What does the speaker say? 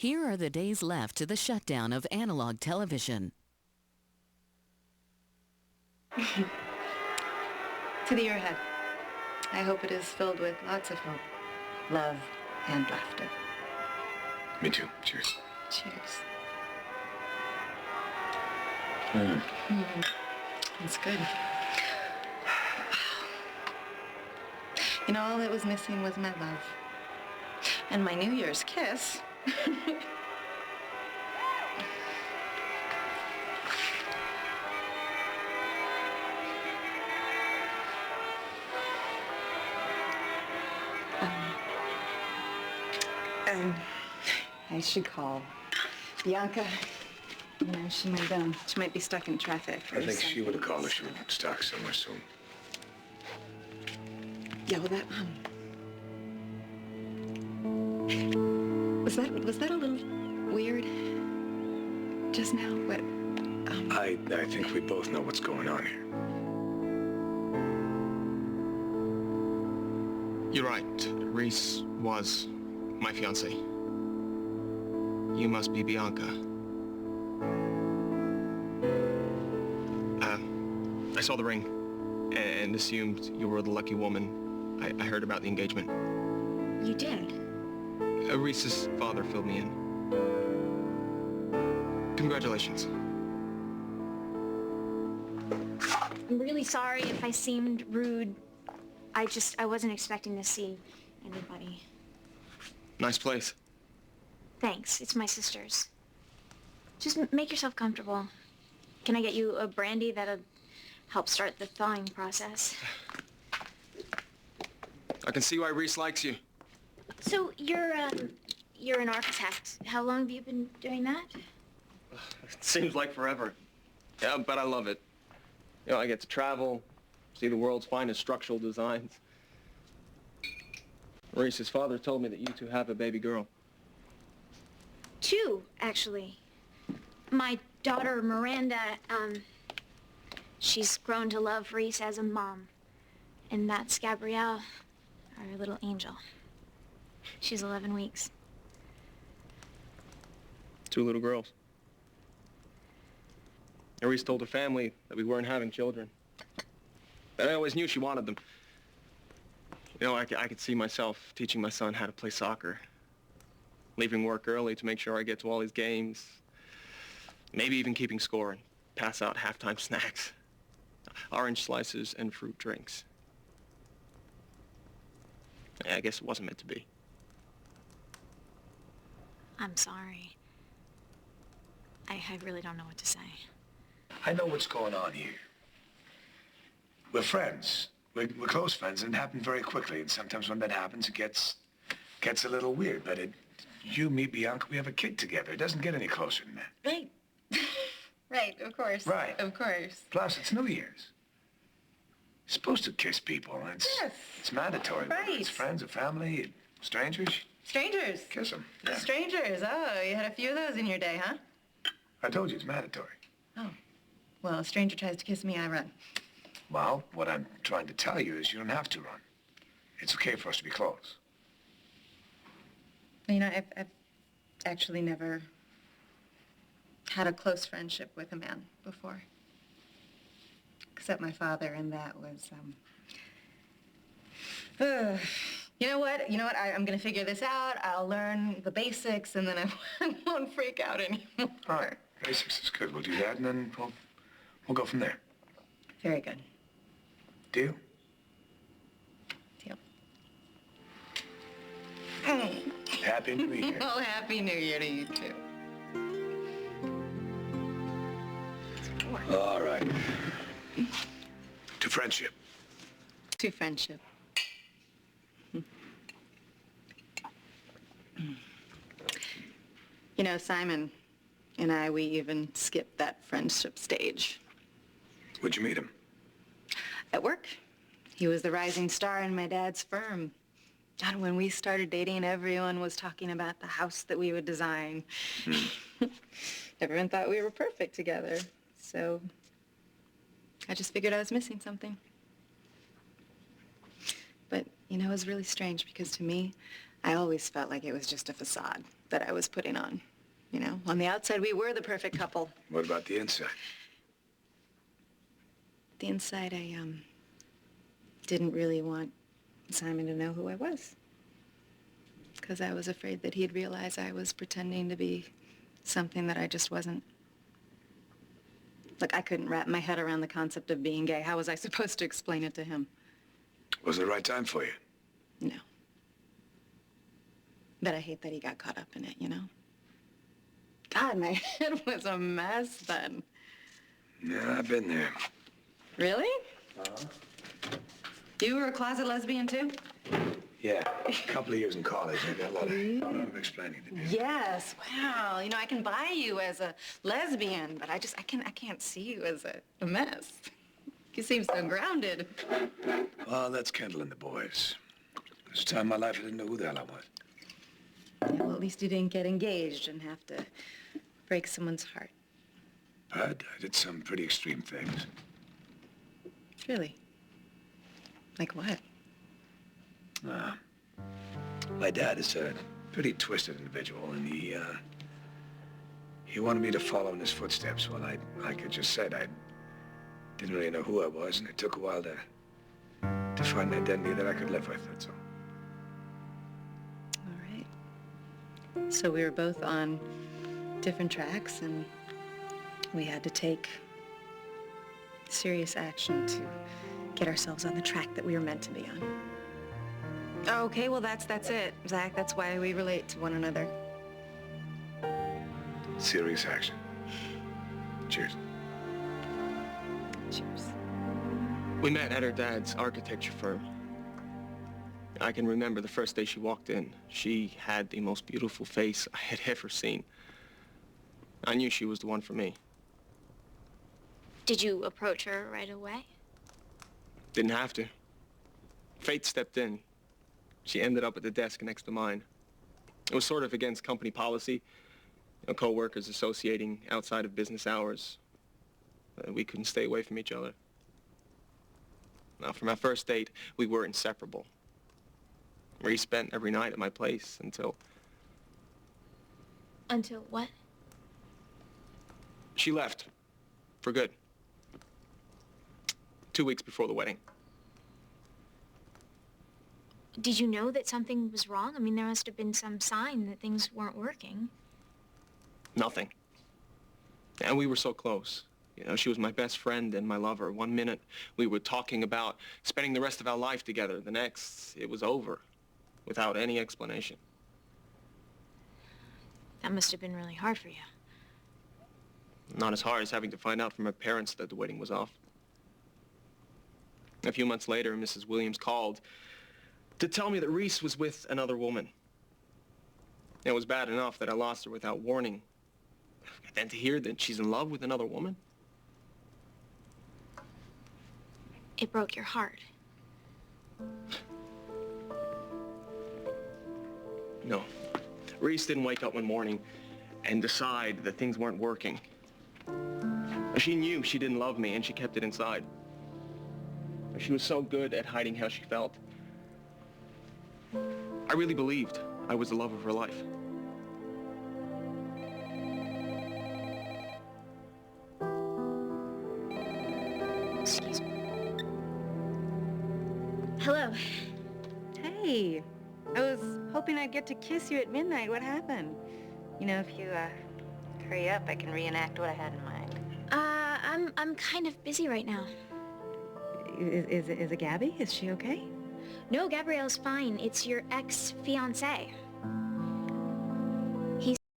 Here are the days left to the shutdown of analog television. To the year ahead. I hope it is filled with lots of hope, love, and laughter. Me too. Cheers. Cheers. That's good. You know, all that was missing was my love. And my New Year's kiss. I should call Bianca. You know, she might be stuck in traffic. I think she would have called if she were stuck somewhere soon. Yeah, well, that, was that a little weird just now? What, I think we both know what's going on here. You're right. Reese was my fiancée. You must be Bianca. I saw the ring and assumed you were the lucky woman. I heard about the engagement. You did? Reese's father filled me in. Congratulations. I'm really sorry if I seemed rude. I wasn't expecting to see anybody. Nice place. Thanks. It's my sister's. Just make yourself comfortable. Can I get you a brandy that'll help start the thawing process? I can see why Reese likes you. So you're an architect. How long have you been doing that? It seems like forever. Yeah, but I love it. You know, I get to travel, see the world's finest structural designs. Reese's father told me that you two have a baby girl. 2, actually. My daughter, Miranda, she's grown to love Reese as a mom. And that's Gabrielle, our little angel. She's 11 weeks. 2 little girls. And Reese told her family that we weren't having children. But I always knew she wanted them. You know, I could see myself teaching my son how to play soccer. Leaving work early to make sure I get to all his games. Maybe even keeping score and pass out halftime snacks. Orange slices and fruit drinks. I guess it wasn't meant to be. I'm sorry. I really don't know what to say. I know what's going on here. We're friends. We're close friends, and it happened very quickly. And sometimes when that happens, it gets a little weird. But you, me, Bianca, we have a kid together. It doesn't get any closer than that. right. Right, of course. Right. Of course. Plus, it's New Year's. You're supposed to kiss people, and it's mandatory. Right. Whether it's friends or family, strangers. Strangers. Kiss them. Yeah. Strangers. Oh, you had a few of those in your day, huh? I told you, it's mandatory. Oh. Well, a stranger tries to kiss me, I run. Well, what I'm trying to tell you is you don't have to run. It's okay for us to be close. You know, I've actually never had a close friendship with a man before. Except my father, and that was, You know what? I'm gonna figure this out. I'll learn the basics, and then I won't freak out anymore. All right. Basics is good. We'll do that, and then we'll go from there. Very good. Deal? Deal. Happy New Year. Oh, Happy New Year to you, too. All right. To friendship. To friendship. You know, Simon and I, we even skipped that friendship stage. Where'd you meet him? At work. He was the rising star in my dad's firm. God, when we started dating, everyone was talking about the house that we would design. Everyone thought we were perfect together. So I just figured I was missing something. But, you know, it was really strange because to me, I always felt like it was just a facade that I was putting on. You know, on the outside, we were the perfect couple. What about the inside? The inside, I didn't really want Simon to know who I was. Because I was afraid that he'd realize I was pretending to be something that I just wasn't. Look, I couldn't wrap my head around the concept of being gay. How was I supposed to explain it to him? Wasn't the right time for you? No. But I hate that he got caught up in it, you know? God, my head was a mess then. Yeah, I've been there. Really? You were a closet lesbian, too? Yeah, a couple of years in college. I got a lot of explaining to do. Yes. Wow. You know, I can buy you as a lesbian, but I can't see you as a mess. You seem so grounded. Well, that's Kendall and the boys. This time in my life I didn't know who the hell I was. Yeah, well, at least you didn't get engaged and have to break someone's heart. I did some pretty extreme things. Really? Like what? My dad is a pretty twisted individual, and he wanted me to follow in his footsteps. Well, like I just said, I didn't really know who I was, and it took a while to find an identity that I could live with, that's all. All right. So we were both on different tracks, and we had to take serious action to get ourselves on the track that we were meant to be on. Okay, well, that's it, Zach. That's why we relate to one another. Serious action. Cheers. Cheers. We met at her dad's architecture firm. I can remember the first day she walked in. She had the most beautiful face I had ever seen. I knew she was the one for me. Did you approach her right away? Didn't have to. Fate stepped in. She ended up at the desk next to mine. It was sort of against company policy. You know, co-workers associating outside of business hours. We couldn't stay away from each other. Now, from our first date, we were inseparable. Reese spent every night at my place until... Until what? She left. For good. 2 weeks before the wedding. Did you know that something was wrong? I mean, there must have been some sign that things weren't working. Nothing. And we were so close. You know, she was my best friend and my lover. One minute, we were talking about spending the rest of our life together. The next, it was over, without any explanation. That must have been really hard for you. Not as hard as having to find out from her parents that the wedding was off. A few months later, Mrs. Williams called to tell me that Reese was with another woman. It was bad enough that I lost her without warning. Then to hear that she's in love with another woman? It broke your heart. No. Reese didn't wake up one morning and decide that things weren't working. She knew she didn't love me, and she kept it inside. She was so good at hiding how she felt. I really believed I was the love of her life. Excuse me. Hello. Hey, I was hoping I'd get to kiss you at midnight. What happened? You know, if you hurry up, I can reenact what I had in mind. I'm kind of busy right now. Is it Gabby? Is she okay? No, Gabrielle's fine. It's your ex-fiancé.